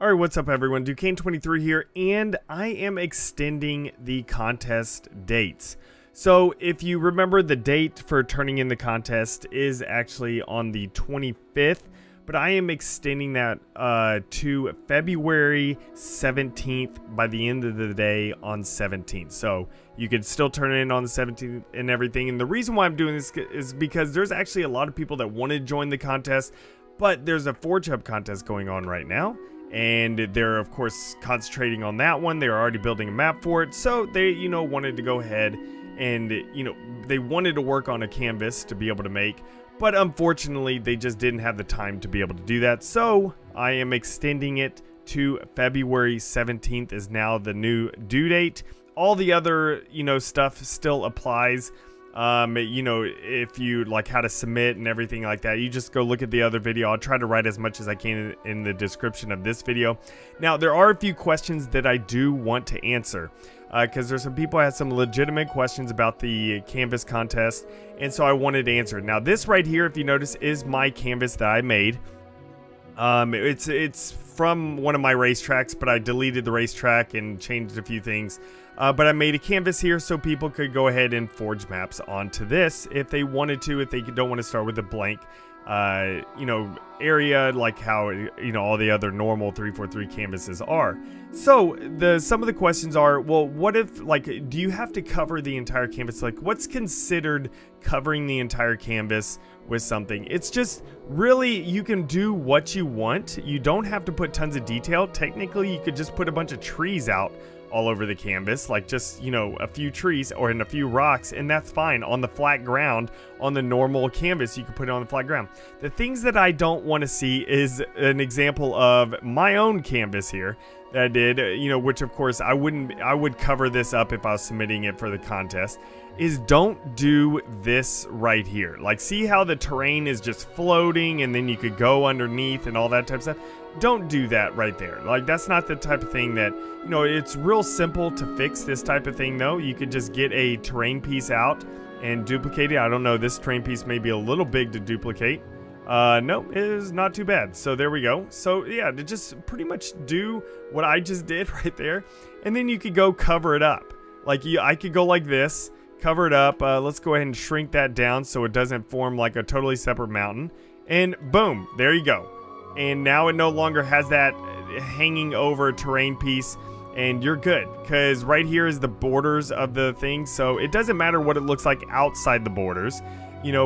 Alright, what's up everyone? Duquesne23 here, and I am extending the contest dates. So, if you remember, the date for turning in the contest is actually on the 25th, but I am extending that to February 17th by the end of the day on 17th. So, you could still turn it in on the 17th and everything. And the reason why I'm doing this is because there's actually a lot of people that want to join the contest, but there's a Forge Hub contest going on right now. And they're, of course, concentrating on that one. They're already building a map for it. So they, wanted to go ahead and, they wanted to work on a canvas to be able to make. But unfortunately, they just didn't have the time to be able to do that. So I am extending it to February 17th is now the new due date. All the other, stuff still applies. If you like how to submit and everything like that, you just go look at the other video. I'll try to write as much as I can in the description of this video. Now, there are a few questions that I do want to answer because there's some people who had some legitimate questions about the canvas contest, and so I wanted to answer. Now, this right here, if you notice, is my canvas that I made. It's from one of my racetracks, but I deleted the racetrack and changed a few things. But I made a canvas here so people could go ahead and forge maps onto this if they wanted to, if they don't want to start with a blank, area like how, all the other normal 343 canvases are. So some of the questions are, well, what if, do you have to cover the entire canvas? Like, what's considered covering the entire canvas with something? It's just really, you can do what you want. You don't have to put tons of detail. Technically, you could just put a bunch of trees out all over the canvas, like just, a few trees or in a few rocks, and that's fine on the flat ground. On the normal canvas, you can put it on the flat ground. The things that I don't want to see is an example of my own canvas here that I did, which of course I would cover this up if I was submitting it for the contest, is don't do this right here. Like, see how the terrain is just floating and then you could go underneath and all that type of stuff? Don't do that right there. Like, that's not the type of thing that, it's real simple to fix this type of thing though. You could just get a terrain piece out and duplicate it. I don't know, this terrain piece may be a little big to duplicate. No, it is not too bad. So there we go. So yeah, to just pretty much do what I just did right there. And then you could go cover it up. Like, I could go like this, cover it up. Let's go ahead and shrink that down so it doesn't form like a totally separate mountain. And boom, there you go. And now it no longer has that hanging over terrain piece, and you're good, because right here is the borders of the thing. So it doesn't matter what it looks like outside the borders,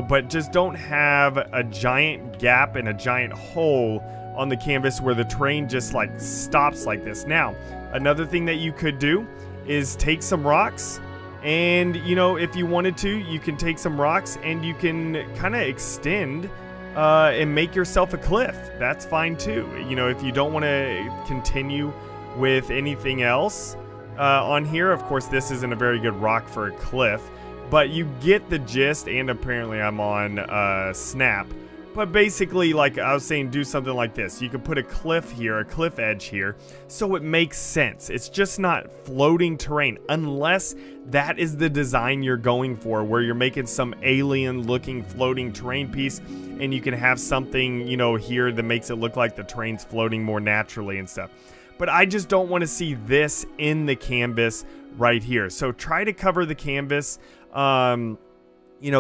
but just don't have a giant gap and a giant hole on the canvas where the terrain just like stops like this. Now, another thing that you could do is take some rocks, and if you wanted to, you can take some rocks and you can kind of extend and make yourself a cliff. That's fine too. If you don't want to continue with anything else on here. Of course, this isn't a very good rock for a cliff, but you get the gist. And apparently I'm on Snap. But basically, like I was saying, do something like this. You could put a cliff here, a cliff edge here, so it makes sense. It's just not floating terrain, unless that is the design you're going for, where you're making some alien-looking floating terrain piece, and you can have something, here that makes it look like the terrain's floating more naturally and stuff. But I just don't want to see this in the canvas right here. So try to cover the canvas,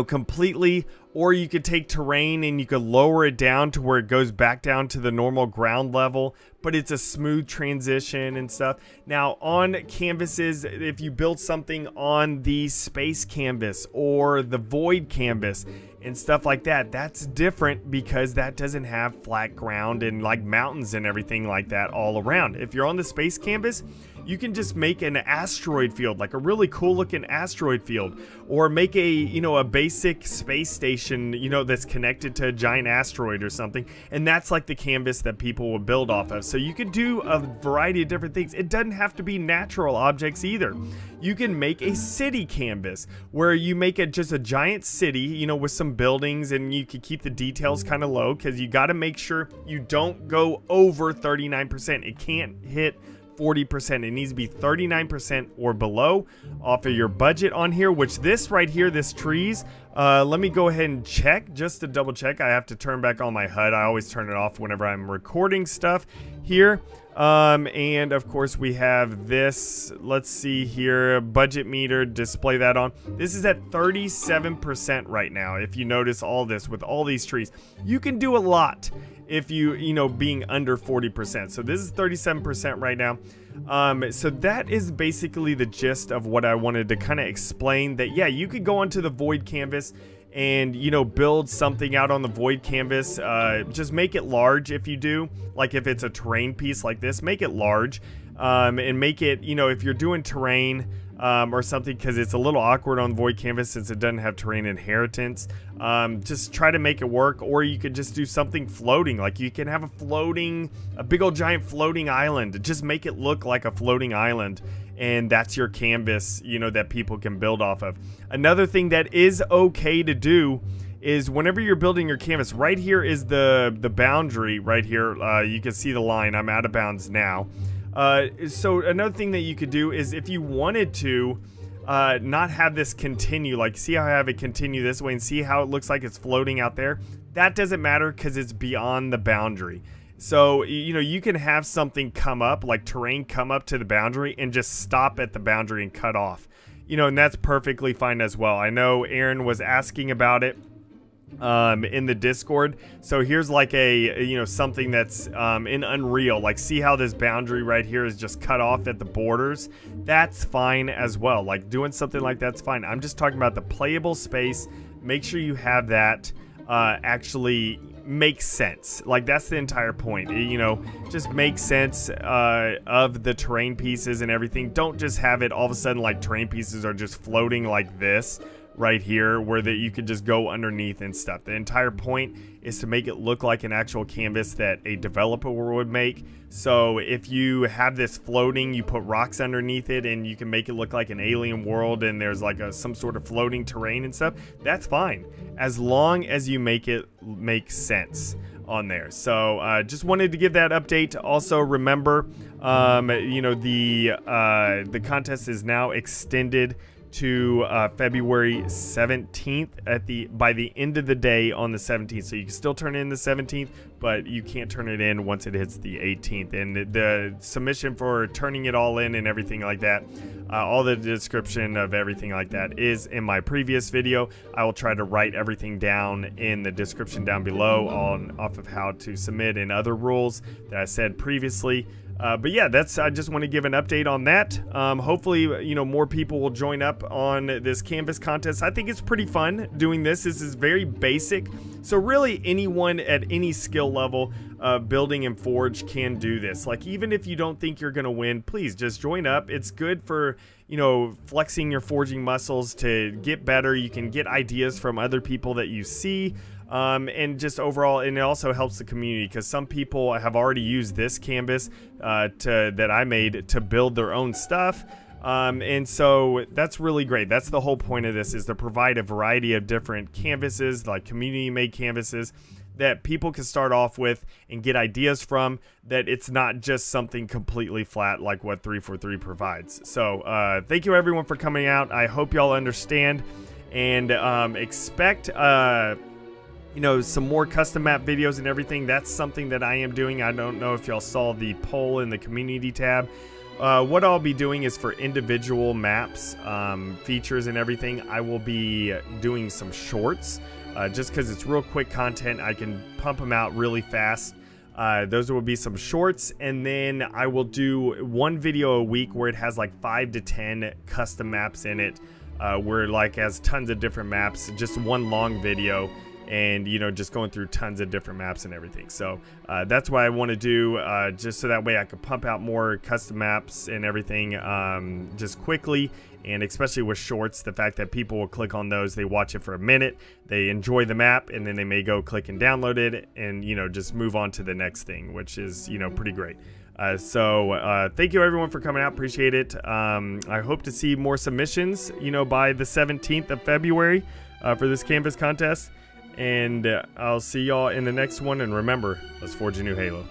completely, or you could take terrain and you could lower it down to where it goes back down to the normal ground level, but it's a smooth transition and stuff. Now, on canvases, if you build something on the space canvas or the void canvas and stuff like that, that's different because that doesn't have flat ground and like mountains and everything like that all around. If you're on the space canvas, you can just make an asteroid field, like a really cool looking asteroid field, or make a, a basic space station, that's connected to a giant asteroid or something. And that's like the canvas that people will build off of. So you could do a variety of different things. It doesn't have to be natural objects either. You can make a city canvas where you make it just a giant city, with some buildings, and you can keep the details kind of low because you got to make sure you don't go over 39%. It can't hit 40%. It needs to be 39% or below off of your budget on here, which this right here, this trees, let me go ahead and check just to double check. I have to turn back on my HUD. I always turn it off whenever I'm recording stuff here. And of course we have this, let's see here, budget meter, display that on. This is at 37% right now. If you notice all this with all these trees, you can do a lot if you know, being under 40%. So this is 37% right now. So that is basically the gist of what I wanted to kind of explain, that yeah, you could go onto the void canvas and, you know, build something out on the void canvas. Just make it large if you do. Like if it's a terrain piece like this, make it large. And make it, you know, if you're doing terrain or something, because it's a little awkward on void canvas since it doesn't have terrain inheritance. Just try to make it work. Or you could just do something floating. Like you can have a big old giant floating island. Just make it look like a floating island. And that's your canvas, you know, that people can build off of. Another thing that is okay to do is whenever you're building your canvas, right here is the boundary right here. You can see the line. I'm out of bounds now. So another thing that you could do is if you wanted to not have this continue, like see how I have it continue this way and see how it looks like it's floating out there? That doesn't matter because it's beyond the boundary. So, you know, you can have something come up, like terrain come up to the boundary and just stop at the boundary and cut off. You know, and that's perfectly fine as well. I know Aaron was asking about it in the Discord. So here's like a, you know, something that's in Unreal. Like see how this boundary right here is just cut off at the borders? That's fine as well. Like doing something like that's fine. I'm just talking about the playable space. Make sure you have that actually makes sense. Like that's the entire point, you know, just make sense of the terrain pieces and everything. Don't just have it all of a sudden like terrain pieces are just floating like this right here where that you could just go underneath and stuff. The entire point is to make it look like an actual canvas that a developer would make. So if you have this floating, you put rocks underneath it and you can make it look like an alien world and there's like some sort of floating terrain and stuff, that's fine as long as you make it make sense on there. So just wanted to give that update. Also remember, you know, the contest is now extended to February 17th by the end of the day on the 17th. So you can still turn in the 17th, but you can't turn it in once it hits the 18th. And the submission for turning it all in and everything like that, all the description of everything like that is in my previous video. I will try to write everything down in the description down below off of how to submit and other rules that I said previously. But yeah, I just want to give an update on that. Hopefully, you know, more people will join up on this canvas contest. I think it's pretty fun doing this. This is very basic. So really anyone at any skill level building and forge can do this. Like even if you don't think you're going to win, please just join up. It's good for, you know, flexing your forging muscles to get better. You can get ideas from other people that you see. And just overall, and it also helps the community because some people have already used this canvas that I made to build their own stuff. And so that's really great. That's the whole point of this, is to provide a variety of different canvases, like community made canvases that people can start off with and get ideas from, that it's not just something completely flat like what 343 provides. So thank you everyone for coming out. I hope y'all understand and expect you know, some more custom map videos and everything. That's something that I am doing. I don't know if y'all saw the poll in the community tab. What I'll be doing is for individual maps, features and everything, I will be doing some shorts. Just because it's real quick content, I can pump them out really fast. Those will be some shorts, and then I will do one video a week where it has like 5 to 10 custom maps in it, where it like has tons of different maps, just one long video. And, you know, just going through tons of different maps and everything. So that's what I want to do, just so that way I can pump out more custom maps and everything just quickly. And especially with shorts, the fact that people will click on those, they watch it for a minute, they enjoy the map, and then they may go click and download it and, you know, just move on to the next thing, which is, you know, pretty great. So thank you everyone for coming out. Appreciate it. I hope to see more submissions, you know, by the 17th of February for this canvas contest. And I'll see y'all in the next one. And remember, let's forge a new Halo.